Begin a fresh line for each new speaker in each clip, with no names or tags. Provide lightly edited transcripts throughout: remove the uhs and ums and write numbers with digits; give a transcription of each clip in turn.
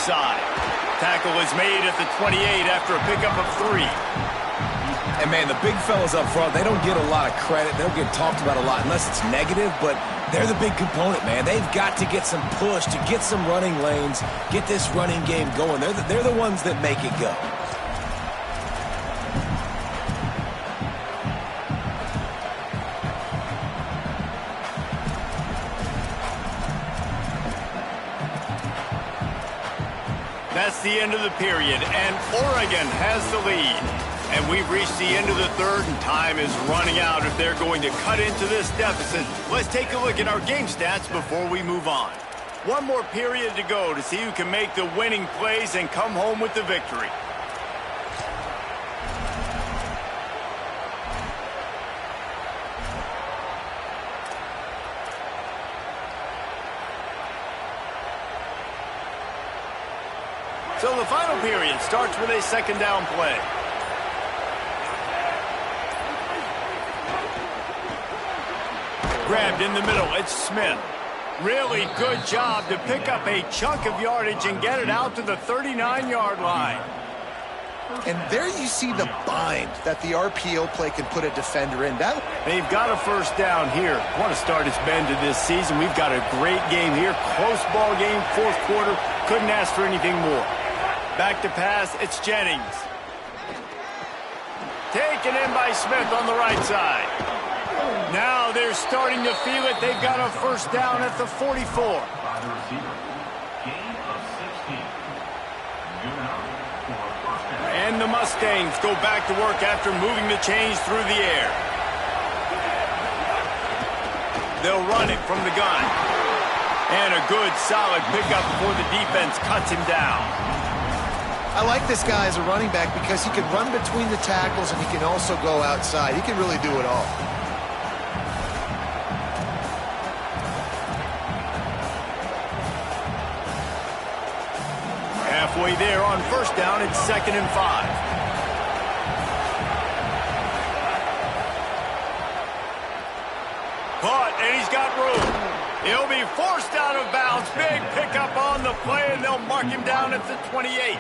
side. Tackle is made at the 28 after a pickup of 3.
And, man, the big fellas up front, they don't get a lot of credit. They don't get talked about a lot unless it's negative, but they're the big component, man. They've got to get some push, to get some running lanes, get this running game going. They're the ones that make it go.
That's the end of the period, and Oregon has the lead. And we've reached the end of the third, and time is running out if they're going to cut into this deficit. Let's take a look at our game stats before we move on. One more period to go to see who can make the winning plays and come home with the victory. So the final period starts with a second down play. Grabbed in the middle, it's Smith. Really good job to pick up a chunk of yardage and get it out to the 39-yard line.
And there you see the bind that the RPO play can put a defender in.
They've got a first down here. Want to start its bend to this season. We've got a great game here. Close ball game, fourth quarter. Couldn't ask for anything more. Back to pass, it's Jennings. Taken in by Smith on the right side. Now they're starting to feel it. They've got a first down at the 44. And the Mustangs go back to work after moving the chains through the air. They'll run it from the gun. And a good, solid pickup before the defense cuts him down.
I like this guy as a running back because he can run between the tackles and he can also go outside. He can really do it all.
Halfway there on first down, it's 2nd and 5. Caught, and he's got room. He'll be forced out of bounds. Big pickup on the play, and they'll mark him down at the 28.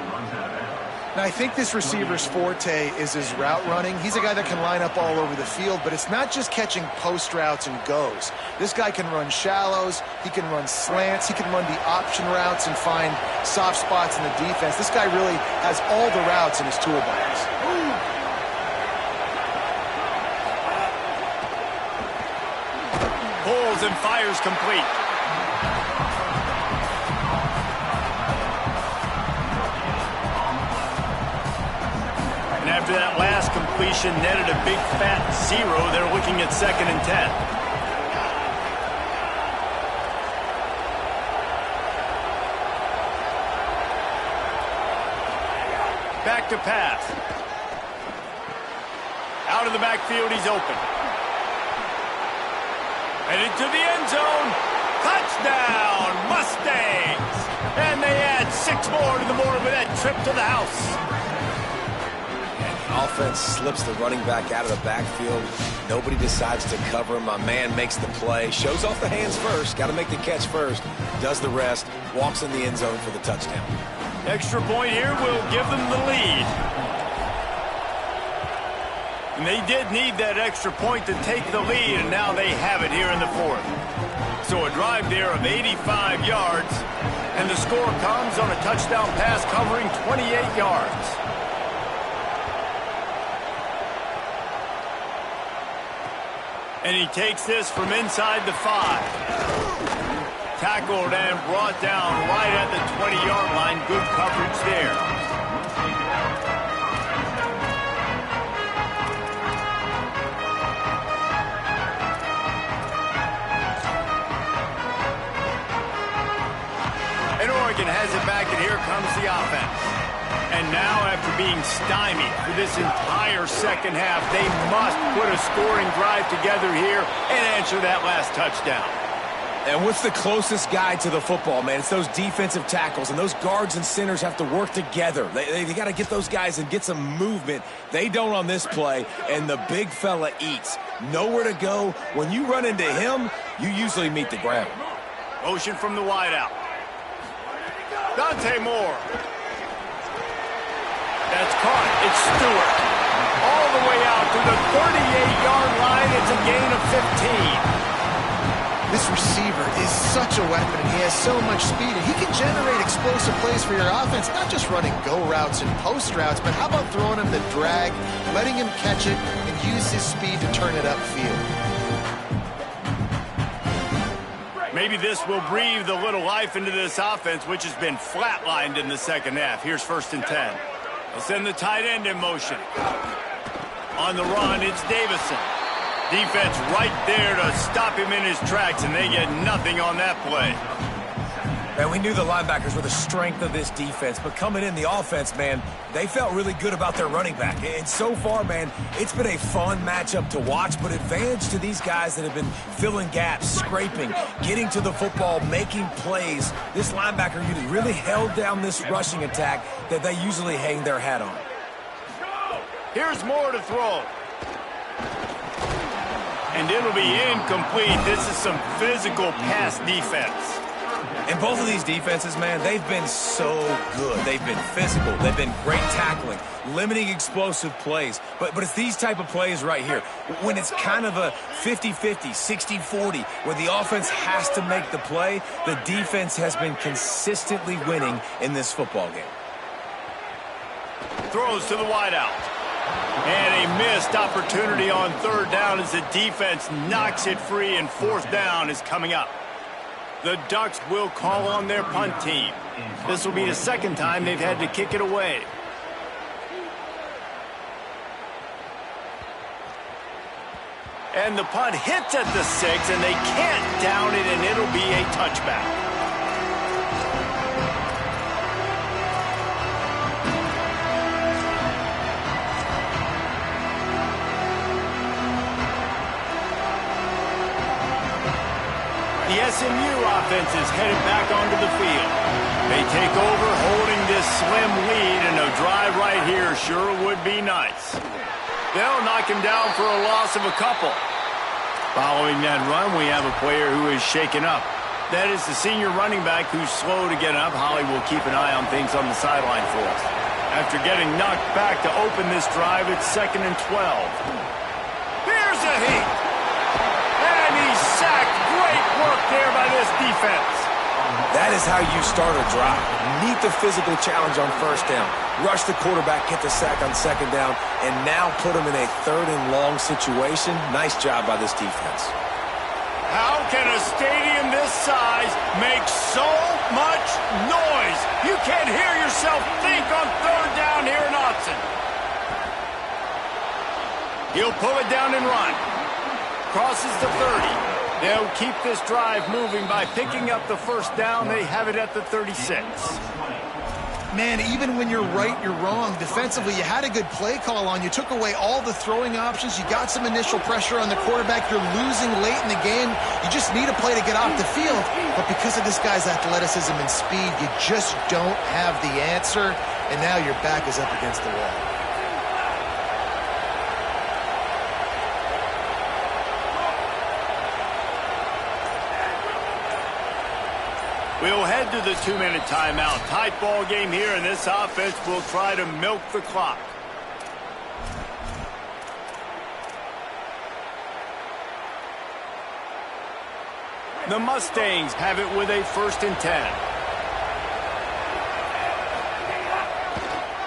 Now, I think this receiver's forte is his route running. He's a guy that can line up all over the field, but it's not just catching post routes and goes. This guy can run shallows, he can run slants, he can run the option routes and find soft spots in the defense. This guy really has all the routes in his toolbox.
Pulls and fires complete. And after that last completion netted a big fat 0, they're looking at 2nd and 10. Back to pass. Out of the backfield, he's open. And into the end zone. Touchdown, Mustangs! And they add 6 more to the board with that trip to the house.
Offense slips the running back out of the backfield. Nobody decides to cover him. My man makes the play. Shows off the hands first. Got to make the catch first. Does the rest. Walks in the end zone for the touchdown.
Extra point here will give them the lead. And they did need that extra point to take the lead, and now they have it here in the 4th. So a drive there of 85 yards, and the score comes on a touchdown pass covering 28 yards. And he takes this from inside the 5. Tackled and brought down right at the 20-yard line. Good coverage there. And Oregon has it back, and here comes the offense. And now, after being stymied for this entire second half, they must put a scoring drive together here and answer that last touchdown.
And what's the closest guy to the football, man? It's those defensive tackles, and those guards and centers have to work together. They got to get those guys and get some movement. They don't on this play, and the big fella eats. Nowhere to go. When you run into him, you usually meet the ground.
Motion from the wideout. Dante Moore. That's caught. It's Stewart. All the way out to the 38-yard line. It's a gain of 15.
This receiver is such a weapon, and he has so much speed, and he can generate explosive plays for your offense, not just running go routes and post routes, but how about throwing him the drag, letting him catch it, and use his speed to turn it upfield.
Maybe this will breathe a little life into this offense, which has been flatlined in the second half. Here's 1st and 10. They'll send the tight end in motion. On the run, it's Davison. Defense right there to stop him in his tracks, and they get nothing on that play.
Man, we knew the linebackers were the strength of this defense, but coming in the offense, man, they felt really good about their running back. And so far, man, it's been a fun matchup to watch, but advantage to these guys that have been filling gaps, scraping, getting to the football, making plays. This linebacker unit really held down this rushing attack that they usually hang their hat on.
Here's Moore to throw. And it'll be incomplete. This is some physical pass defense.
And both of these defenses, man, they've been so good. They've been physical. They've been great tackling, limiting explosive plays. But it's these type of plays right here, when it's kind of a 50-50, 60-40, where the offense has to make the play, the defense has been consistently winning in this football game.
Throws to the wideout. And a missed opportunity on 3rd down as the defense knocks it free, and 4th down is coming up. The Ducks will call on their punt team. This will be the 2nd time they've had to kick it away. And the punt hits at the 6, and they can't down it, and it'll be a touchback. The SMU offense is headed back onto the field. They take over, holding this slim lead, and a drive right here sure would be nice. They'll knock him down for a loss of a couple. Following that run, we have a player who is shaken up. That is the senior running back who's slow to get up. Holly will keep an eye on things on the sideline for us. After getting knocked back to open this drive, it's 2nd and 12. Here's a heat. And he's sacked. Great work there by this defense.
That is how you start a drive. Meet the physical challenge on 1st down. Rush the quarterback, get the sack on 2nd down, and now put him in a 3rd and long situation. Nice job by this defense.
How can a stadium this size make so much noise? You can't hear yourself think on 3rd down here in Autzen. He'll pull it down and run. Crosses the 30. They'll keep this drive moving by picking up the 1st down. They have it at the 36.
Man, even when you're right, you're wrong. Defensively, you had a good play call on. You took away all the throwing options. You got some initial pressure on the quarterback. You're losing late in the game. You just need a play to get off the field. But because of this guy's athleticism and speed, you just don't have the answer. And now your back is up against the wall.
We'll head to the 2-minute timeout. Tight ball game here, and this offense will try to milk the clock. The Mustangs have it with a 1st and 10.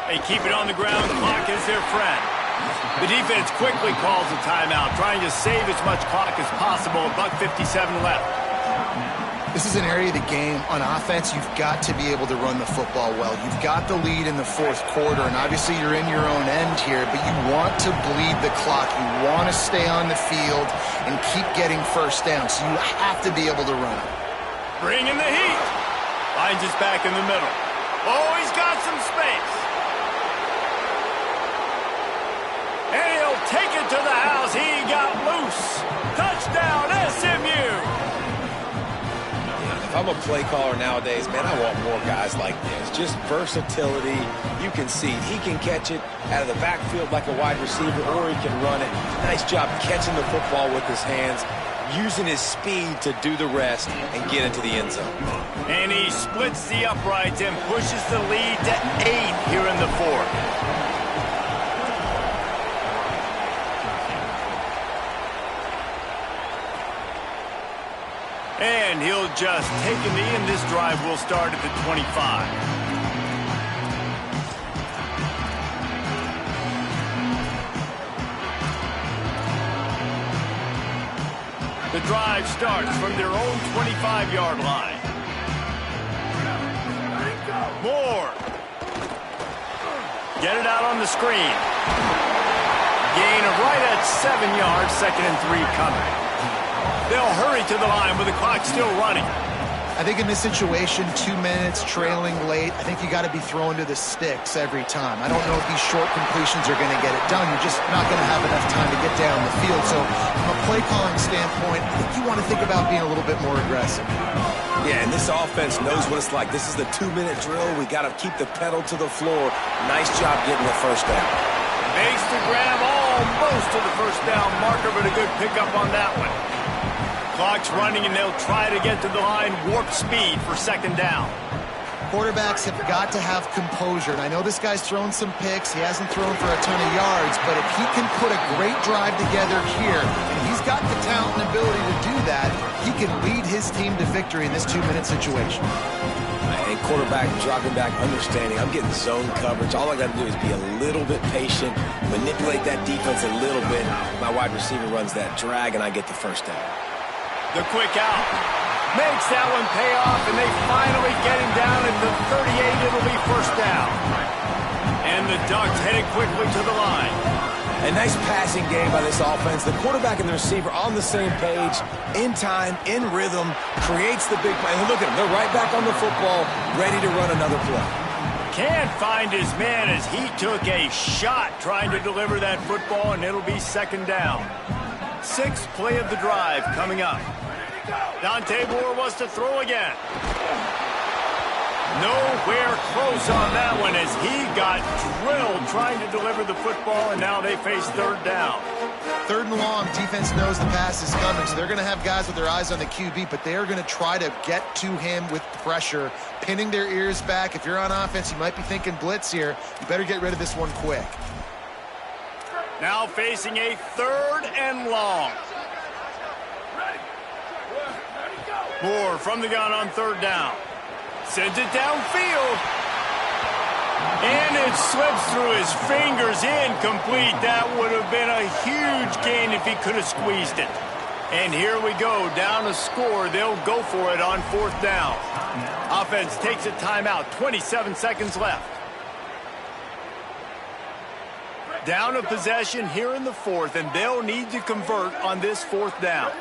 They keep it on the ground. Clock is their friend. The defense quickly calls a timeout, trying to save as much clock as possible. $1:57 left.
This is an area of the game on offense you've got to be able to run the football well. You've got the lead in the 4th quarter, and obviously you're in your own end here, but you want to bleed the clock. You want to stay on the field and keep getting 1st down, so you have to be able to run it.
Bring in the heat. Finds his back in the middle. Oh, he's got some space. And he'll take it to the house. He got loose. Touchdown, SMU.
If I'm a play caller nowadays, man, I want more guys like this. Just versatility. You can see he can catch it out of the backfield like a wide receiver, or he can run it. Nice job catching the football with his hands. using his speed to do the rest and get into the end zone.
And he splits the uprights and pushes the lead to 8 here in the fourth. And he'll just take a knee, and this drive will start at the 25. The drive starts from their own 25-yard line. Moore. Get it out on the screen. Gain of right at 7 yards, 2nd and 3 coming. They'll hurry to the line with the clock still running.
I think in this situation, 2 minutes, trailing late, I think you got to be throwing to the sticks every time. I don't know if these short completions are going to get it done. You're just not going to have enough time to get down the field. So from a play calling standpoint, I think you want to think about being a little bit more aggressive.
Yeah, and this offense knows what it's like. This is the 2-minute drill. We got to keep the pedal to the floor. Nice job getting the first down.
Makes the grab almost to the first down marker, but a good pickup on that one. Clock's running, and they'll try to get to the line, warp speed for 2nd down.
Quarterbacks have got to have composure, and I know this guy's thrown some picks. He hasn't thrown for a ton of yards, but if he can put a great drive together here, and he's got the talent and ability to do that, he can lead his team to victory in this 2-minute situation.
And quarterback dropping back, understanding I'm getting zone coverage. All I got to do is be a little bit patient, manipulate that defense a little bit. My wide receiver runs that drag, and I get the first down.
The quick out makes that one pay off, and they finally get him down at the 38. It'll be first down. And the Ducks headed quickly to the line.
A nice passing game by this offense. The quarterback and the receiver on the same page, in time, in rhythm, creates the big play. And look at them. They're right back on the football, ready to run another play.
Can't find his man as he took a shot trying to deliver that football, and it'll be 2nd down. 6th play of the drive coming up. Dante Moore wants to throw again. Nowhere close on that one as he got drilled trying to deliver the football, and now they face 3rd down.
3rd and long, defense knows the pass is coming, so they're going to have guys with their eyes on the QB, but they are going to try to get to him with pressure, pinning their ears back. If you're on offense, you might be thinking blitz here. You better get rid of this one quick.
Now facing a 3rd and long. Moore from the gun on 3rd down. Sends it downfield. And it slips through his fingers, incomplete. That would have been a huge gain if he could have squeezed it. And here we go, down a score. They'll go for it on 4th down. Offense takes a timeout, 27 seconds left. Down a possession here in the 4th, and they'll need to convert on this 4th down.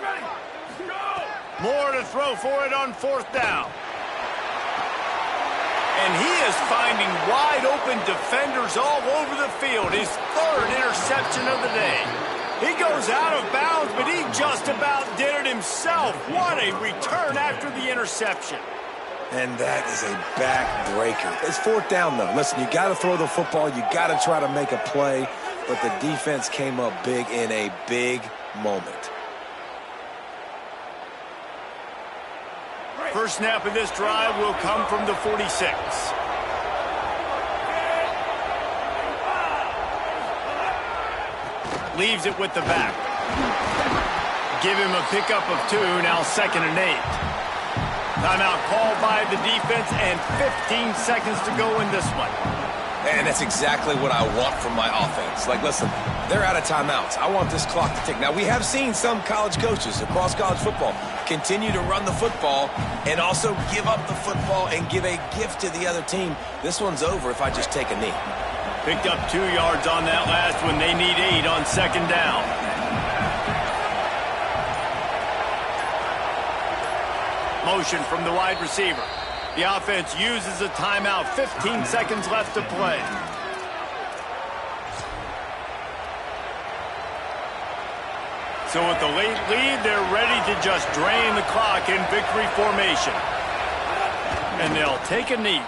Moore to throw for it on 4th down. And he is finding wide open defenders all over the field. His 3rd interception of the day. He goes out of bounds, but he just about did it himself. What a return after the interception.
And that is a backbreaker. It's 4th down, though. Listen, you got to throw the football. You got to try to make a play. But the defense came up big in a big moment.
First snap of this drive will come from the 46. Leaves it with the back. Give him a pickup of 2, now 2nd and 8. Timeout called by the defense, and 15 seconds to go in this one.
And that's exactly what I want from my offense. Like, listen, they're out of timeouts. I want this clock to tick. Now, we have seen some college coaches across college football continue to run the football and also give up the football and give a gift to the other team. This one's over if I just take a knee.
Picked up 2 yards on that last one. They need 8 on 2nd down. Motion from the wide receiver. The offense uses a timeout. 15 seconds left to play. So with the late lead, they're ready to just drain the clock in victory formation. And they'll take a knee.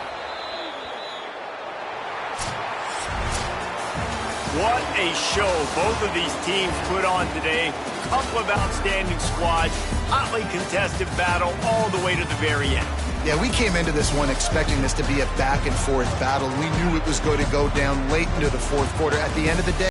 What a show both of these teams put on today. Couple of outstanding squads, hotly contested battle all the way to the very end.
Yeah, we came into this one expecting this to be a back-and-forth battle. We knew it was going to go down late into the fourth quarter. At the end of the day,